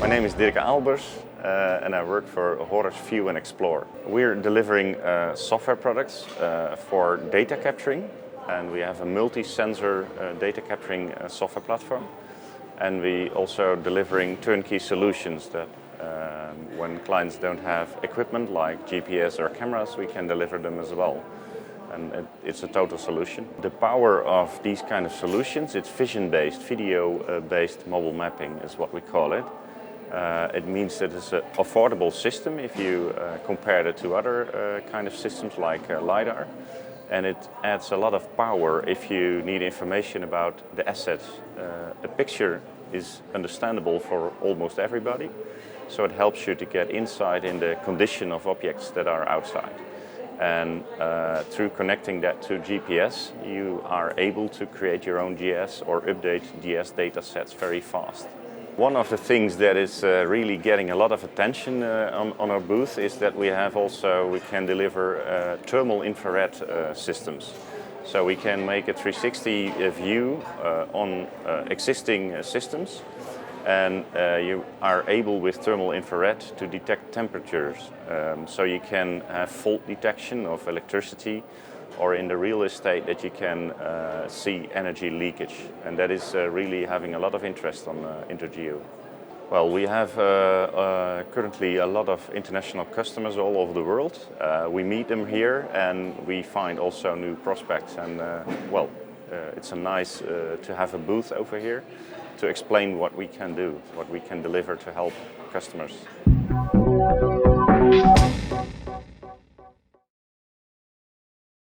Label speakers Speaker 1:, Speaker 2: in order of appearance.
Speaker 1: My name is Dirk Aalbers and I work for Horus View and Explore. We're delivering software products for data capturing, and we have a multi-sensor data capturing software platform. And we also delivering turnkey solutions that when clients don't have equipment like GPS or cameras, we can deliver them as well. And it's a total solution. The power of these kind of solutions, it's vision-based, video-based mobile mapping is what we call it. It means that it's an affordable system if you compare it to other kind of systems like LiDAR. And it adds a lot of power if you need information about the assets. A picture is understandable for almost everybody, so it helps you to get insight in the condition of objects that are outside. And through connecting that to GPS, you are able to create your own GS or update GS data sets very fast. One of the things that is really getting a lot of attention on our booth is that we can deliver thermal infrared systems. So we can make a 360 view on existing systems, and you are able with thermal infrared to detect temperatures. So you can have fault detection of electricity, or in the real estate that you can see energy leakage. And that is really having a lot of interest on INTERGEO. Well, we have currently a lot of international customers all over the world. We meet them here and we find also new prospects. And it's nice to have a booth over here to explain what we can do, what we can deliver to help customers.